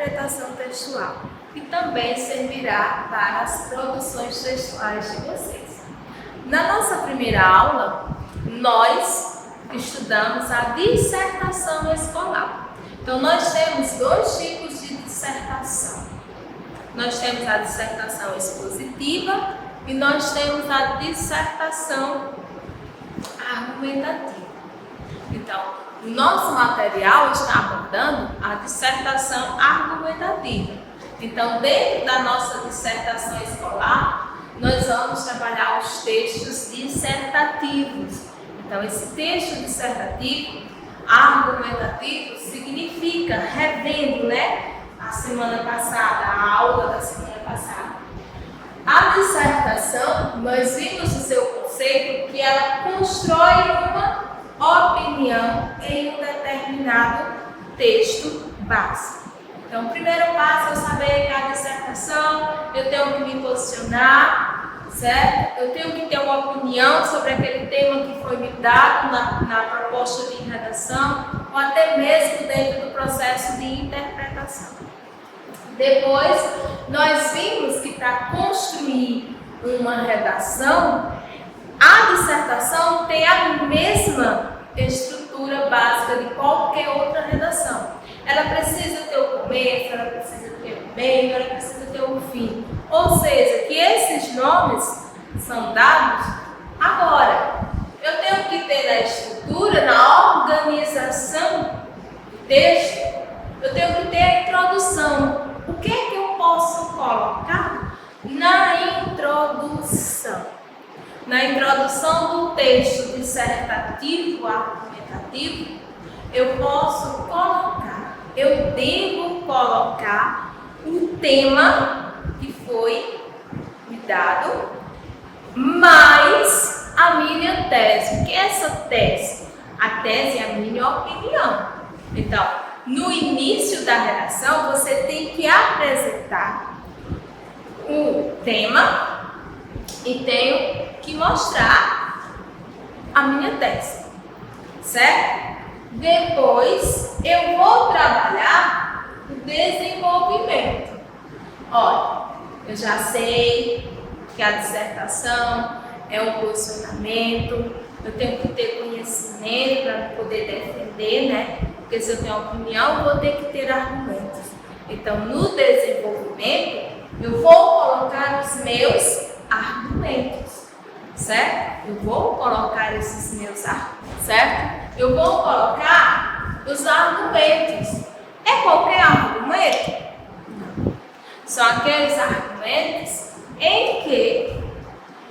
interpretação textual e também servirá para as produções textuais de vocês. Na nossa primeira aula, nós estudamos a dissertação escolar. Então, nós temos dois tipos de dissertação. Nós temos a dissertação expositiva e nós temos a dissertação argumentativa. Então, o nosso material está abordando a dissertação argumentativa. Então, dentro da nossa dissertação escolar, nós vamos trabalhar os textos dissertativos. Então, esse texto dissertativo, argumentativo, significa, revendo, a semana passada, a aula da semana passada. A dissertação, nós vimos o seu conceito que ela constrói uma opinião em um determinado texto básico. Então, o primeiro passo é saber que a dissertação, eu tenho que me posicionar, certo? Eu tenho que ter uma opinião sobre aquele tema que foi me dado na proposta de redação, ou até mesmo dentro do processo de interpretação. Depois, nós vimos que para construir uma redação, a dissertação tem a mesma estrutura básica de qualquer outra redação. Ela precisa ter o começo, ela precisa ter o meio, ela precisa ter o fim. Ou seja, que esses nomes são dados agora. Eu tenho que ter na estrutura, na organização do texto, eu tenho que ter a introdução. O que é que eu posso colocar na introdução? Na introdução do texto dissertativo, argumentativo, eu posso colocar, eu devo colocar o tema que foi me dado, mais a minha tese. O que é essa tese? A tese é a minha opinião. Então, no início da redação, você tem que apresentar o tema e tenho que mostrar a minha tese, certo? Depois, eu vou trabalhar o desenvolvimento. Olha, eu já sei que a dissertação é um posicionamento, eu tenho que ter conhecimento para poder defender, Porque se eu tenho opinião, eu vou ter que ter argumentos. Então, no desenvolvimento, eu vou colocar os meus argumentos, certo? Eu vou colocar esses meus argumentos, certo? Eu vou colocar os argumentos. É qualquer argumento? Não. São aqueles argumentos em que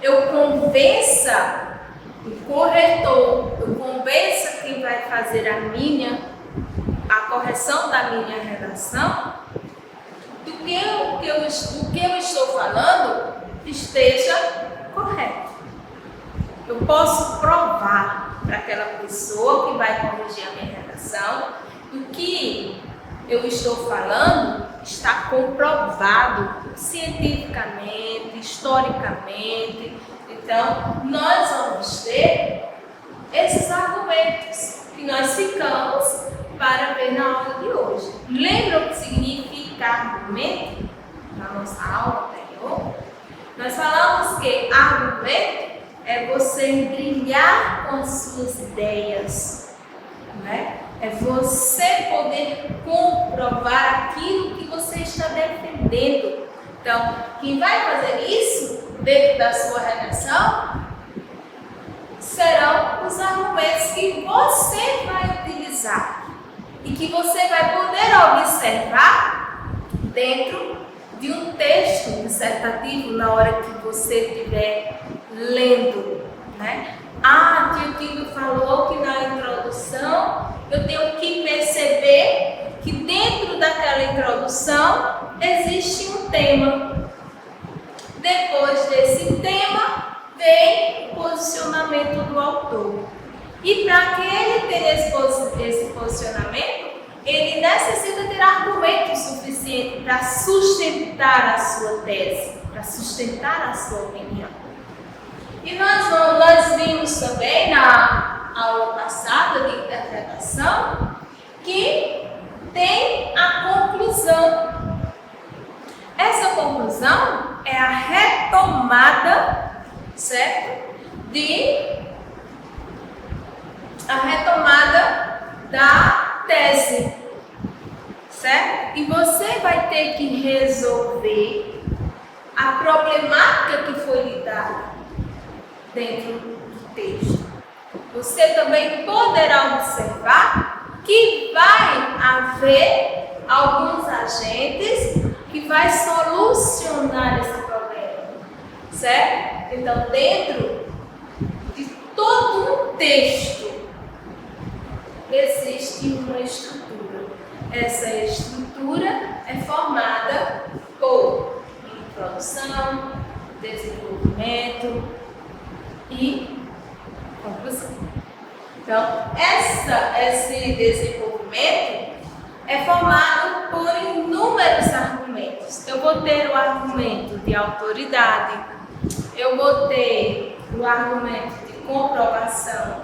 eu convença o corretor, eu convença quem vai fazer a correção da minha redação, do que o que eu estou falando esteja correto. Eu posso provar para aquela pessoa que vai corrigir a minha redação do que eu estou falando está comprovado cientificamente, historicamente. Então, nós vamos ter esses argumentos que nós ficamos para ver na aula de hoje. Lembra o que significa argumento? Na nossa aula anterior, nós falamos que argumento é você brilhar com as suas ideias, É você poder comprovar aquilo que você está defendendo. Então, quem vai fazer isso dentro da sua redação serão os argumentos que você vai utilizar e que você vai poder observar dentro de um texto dissertativo na hora que você estiver lendo, Tio Tito falou que na introdução eu tenho que perceber que dentro daquela introdução existe um tema. Depois desse tema vem o posicionamento do autor. E para que ele tenha esse posicionamento, ele necessita ter argumento suficiente para sustentar a sua tese, para sustentar a sua opinião. E nós vimos também na aula passada de interpretação que tem a conclusão. conclusão é a retomada, certo? A retomada da tese, certo? E você vai ter que resolver a problemática que foi lhe dada dentro do texto. Você também poderá observar que vai haver alguns agentes que vai solucionar esse problema, certo? Então, dentro de todo um texto existe uma estrutura. Essa estrutura é formada por introdução, desenvolvimento e conclusão. Então, esse desenvolvimento é formado por inúmeros argumentos. Eu vou ter o argumento de autoridade, eu vou ter o argumento de comprovação,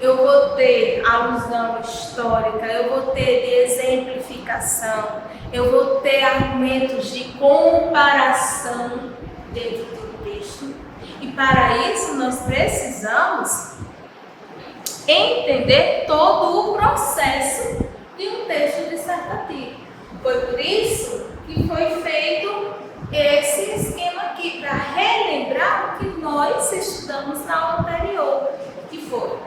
eu vou ter alusão histórica, eu vou ter de exemplificação, eu vou ter argumentos de comparação dentro do texto. E para isso nós precisamos entender todo o processo de um texto dissertativo. Foi por isso que foi feito esse esquema aqui, para relembrar o que nós estudamos na aula anterior, que foi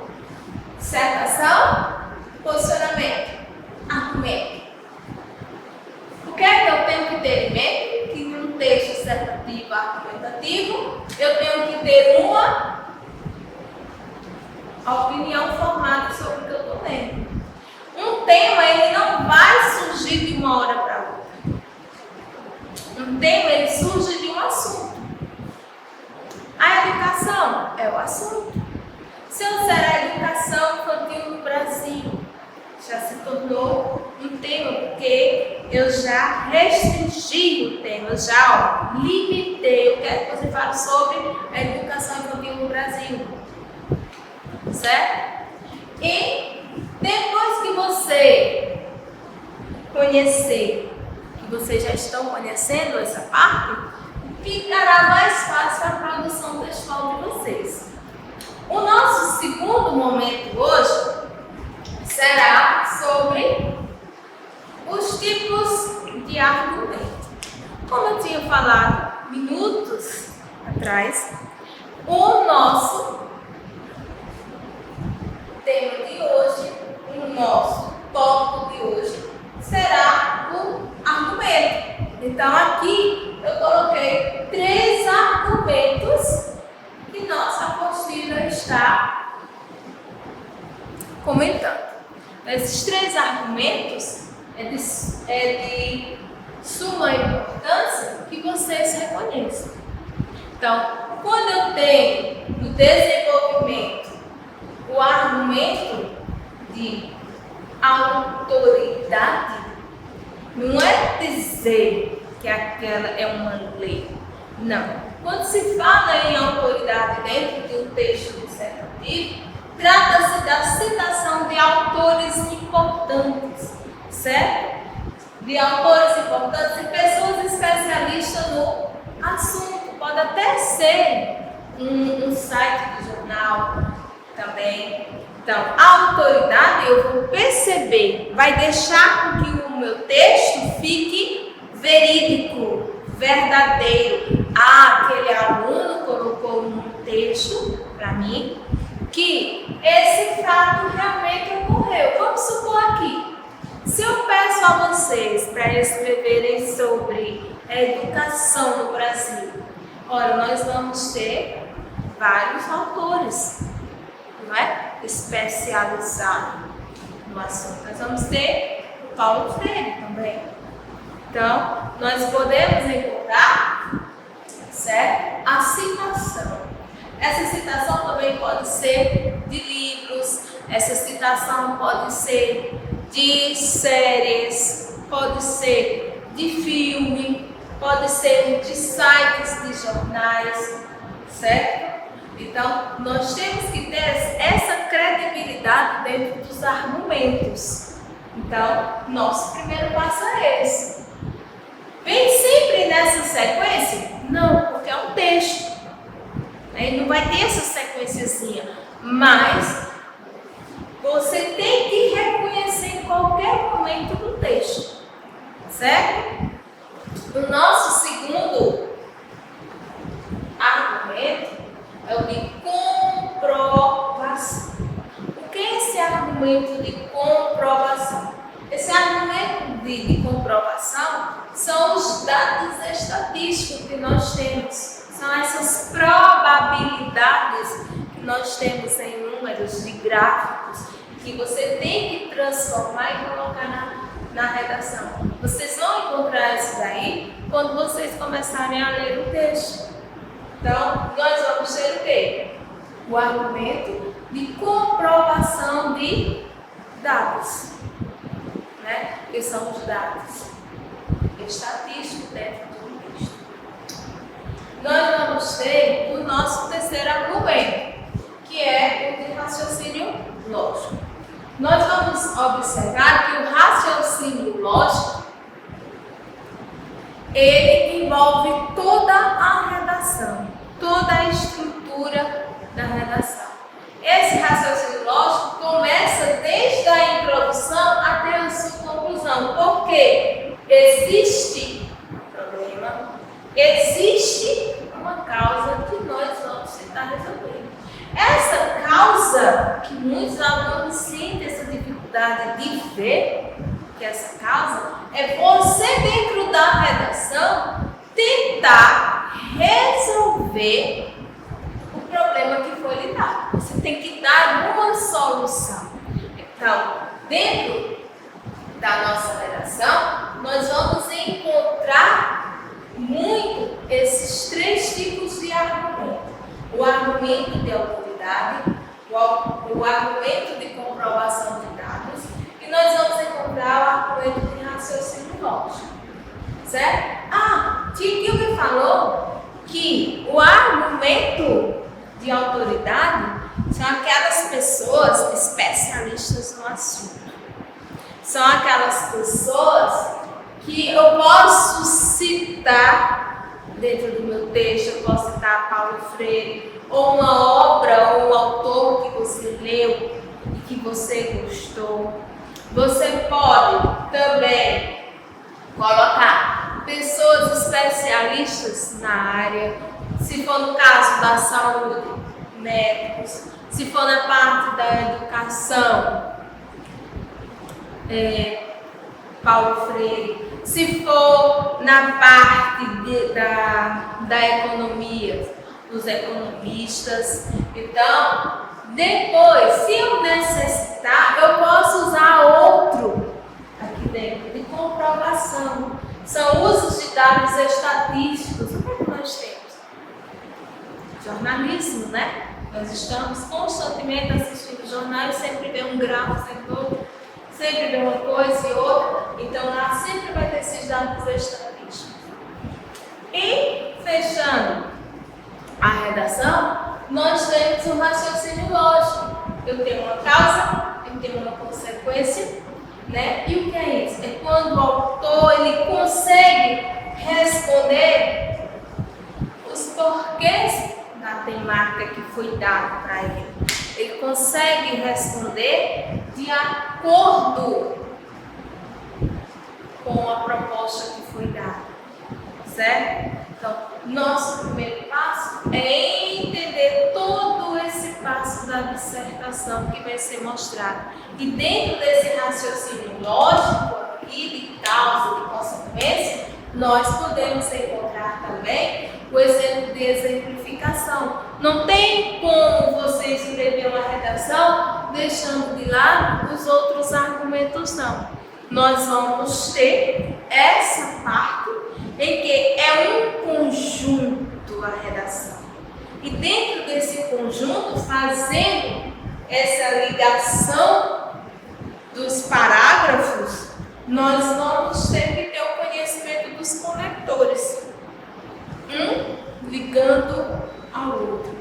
dissertação, posicionamento, argumento. O que é que eu tenho que ter em mente? Que em um texto dissertativo argumentativo, eu tenho que ter uma opinião formada sobre o que eu estou lendo. Um tema, ele não vai surgir de uma hora para outra. Um tema, ele surge de um assunto. A educação é o assunto. Se eu disser a educação infantil no Brasil, já se tornou um tema, porque eu já restringi o tema, eu já limitei. Eu quero que você fale sobre a educação infantil no Brasil. Certo? E depois que você conhecer, que vocês já estão conhecendo essa parte, ficará mais fácil a produção textual de vocês. O nosso segundo momento hoje será sobre os tipos de argumento. Como eu tinha falado minutos atrás, o nosso tema de hoje, o nosso tópico de hoje, será o argumento. Então, aqui eu coloquei 3 argumentos que nossa apostila está comentando. Esses 3 argumentos é de suma importância que vocês reconheçam. Então, quando eu tenho no desenvolvimento o argumento de autoridade, não é dizer que aquela é uma lei. Não. Quando se fala em autoridade dentro de um texto dissertativo, trata-se da citação de autores importantes, certo? De autores importantes e pessoas especialistas no assunto. Pode até ser um site de jornal também. Então, a autoridade, eu vou perceber, vai deixar com que o meu texto fique verídico, verdadeiro. Aquele aluno colocou num texto para mim que esse fato realmente ocorreu. Vamos supor aqui, se eu peço a vocês para escreverem sobre a educação no Brasil, ora, nós vamos ter vários autores, não é? Especializados no assunto. Nós vamos ter o Paulo Freire também. Então, nós podemos encontrar, certo? A citação. Essa citação também pode ser de livros, essa citação pode ser de séries, pode ser de filme, pode ser de sites de jornais, certo? Então, nós temos que ter essa credibilidade dentro dos argumentos. Então, nosso primeiro passo é esse. Vem sempre nessas sequência? Não, porque é um texto. Ele não vai ter essa sequenciazinha, mas você tem que reconhecer em qualquer momento do texto, certo? O nosso segundo argumento é o de comprovação. O que é esse argumento de comprovação? Esse argumento de comprovação são os dados estatísticos que nós temos. São essas probabilidades que nós temos em números de gráficos que você tem que transformar e colocar na redação. Vocês vão encontrar isso daí quando vocês começarem a ler o texto. Então, nós vamos ter o quê? O argumento de comprovação de dados, né? Que são os dados estatísticos dentro do texto. Nós vamos ter o nosso terceiro argumento, que é o de raciocínio lógico. Nós vamos observar que o raciocínio lógico, ele envolve toda a redação, toda a estrutura da redação. Esse raciocínio lógico começa desde a introdução até a sua conclusão, porque existe um problema, existe uma causa que nós vamos tentar resolver. Essa causa, que muitos alunos sentem essa dificuldade de ver, que essa causa é você dentro da redação tentar resolver o problema que foi lhe dado. Você tem que dar uma solução. Então, dentro da nossa redação, nós vamos encontrar muito esses três tipos de argumento. O argumento de autoridade, o argumento de comprovação de dados, e nós vamos encontrar o argumento de raciocínio lógico. Certo? Tia Kilvin falou que o argumento de autoridade são aquelas pessoas especialistas no assunto. São aquelas pessoas que eu posso citar dentro do meu texto, eu posso citar Paulo Freire, ou uma obra, ou um autor que você leu e que você gostou. Você pode também colocar pessoas especialistas na área, se for no caso da saúde, médicos, se for na parte da educação, Paulo Freire, se for na parte da economia, os economistas. Então, depois, se eu necessitar, eu posso usar outro aqui dentro, de comprovação. São usos de dados estatísticos. O que é que nós temos? Jornalismo, né? Nós estamos constantemente assistindo jornais, sempre vê um gráfico, sempre vê uma coisa e outra. Então, lá sempre vai ter esses dados estatísticos. E, fechando a redação, nós temos um raciocínio lógico. Eu tenho uma causa, eu tenho uma consequência, né? E o que é isso? É quando o autor ele consegue responder os porquês da temática que foi dada para ele. Ele consegue responder de acordo com a proposta que foi dada, certo? Então, nosso primeiro passo é entender todo esse passo da dissertação que vai ser mostrado. E dentro desse raciocínio lógico aqui, de causa e consequência, nós podemos encontrar também o exemplo de exemplificação. Não tem como você escrever uma redação deixando de lado os outros argumentos, não. Nós vamos ter essa parte em que é um conjunto a redação. E dentro desse conjunto, fazendo essa ligação dos parágrafos, nós vamos ter que ter o conhecimento dos conectores. Um ligando ao outro.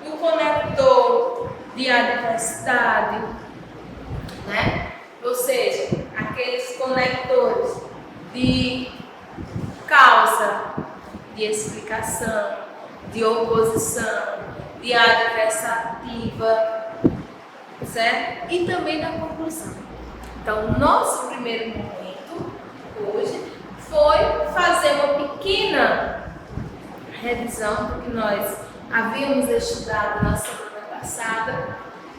O conector de adversidade, né? Ou seja, aqueles conectores de causa de explicação, de oposição, de adversativa, certo? E também da conclusão. Então, o nosso primeiro momento hoje foi fazer uma pequena revisão do que nós havíamos estudado na semana passada,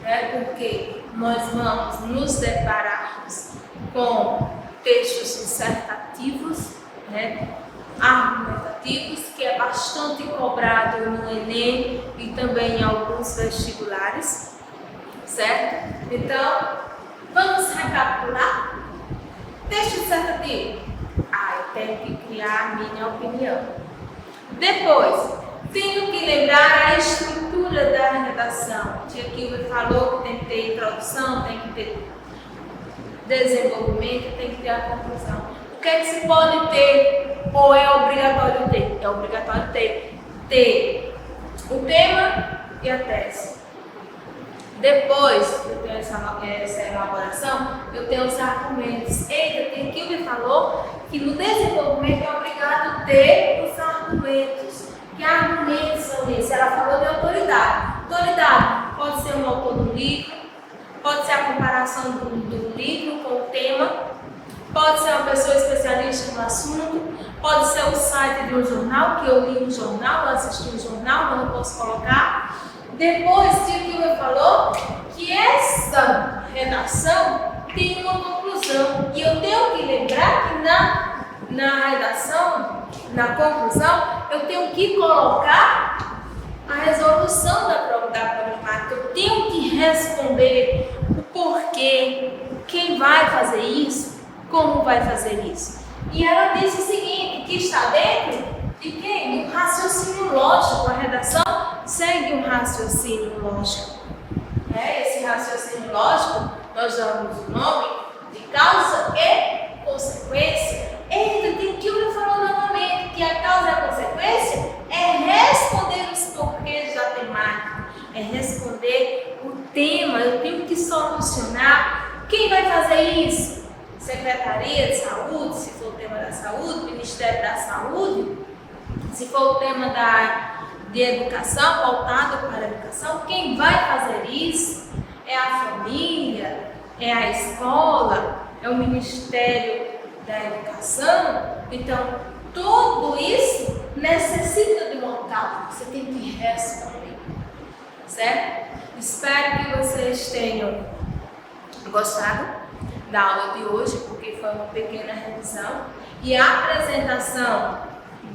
né? Porque nós vamos nos depararmos com textos dissertativos, né? Argumentativos, que é bastante cobrado no Enem e também em alguns vestibulares, certo? Então, vamos recapitular? Texto dissertativo. Eu tenho que criar a minha opinião. Depois, tenho que lembrar a estrutura da redação. O Tia Kilber falou que tem que ter introdução, tem que ter desenvolvimento, tem que ter a conclusão. O que é que se pode ter ou é obrigatório ter? É obrigatório ter o tema e a tese. Depois eu tenho essa elaboração, eu tenho os argumentos. Eita, Tia Kilber falou que no desenvolvimento é obrigado ter os argumentos. Que argumentos são esses? Ela falou de autoridade. Autoridade pode ser um autor do livro, pode ser a comparação do livro com o tema, pode ser uma pessoa especialista no assunto, pode ser o site de um jornal, que eu li um jornal, eu assisti um jornal, mas não posso colocar. Depois, o Kilber falou que essa redação tem uma conclusão. E eu tenho que lembrar que na redação, na conclusão, eu tenho que colocar a resolução da problemática. Eu tenho que responder o porquê, quem vai fazer isso, como vai fazer isso. E ela disse o seguinte, que está dentro de quem? Um raciocínio lógico. A redação segue um raciocínio lógico. Esse raciocínio lógico, nós damos o nome de causa e consequência. Tem que eu falou novamente que a causa e a consequência é responder os porquês da temática, é responder o tema. Eu tenho que solucionar. Quem vai fazer isso? Secretaria de Saúde, se for o tema da saúde, Ministério da Saúde, se for o tema de educação, voltado para a educação, quem vai fazer isso é a família, é a escola, é o Ministério da Educação. Então, tudo isso necessita de um local, você tem que responder, certo? Espero que vocês tenham gostado da aula de hoje, porque foi uma pequena revisão e a apresentação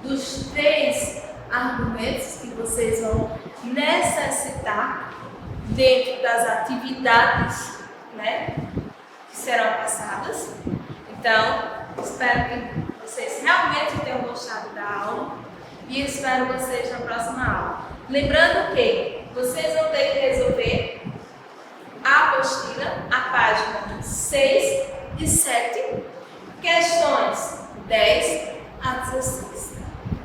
dos 3 argumentos que vocês vão necessitar dentro das atividades, né, que serão passadas. Então, espero que vocês realmente tenham gostado da aula e espero vocês na próxima aula. Lembrando que vocês vão ter que resolver a apostila, a página 6 e 7, questões 10 a 16,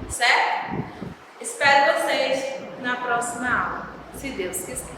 certo? Espero vocês na próxima aula, se Deus quiser.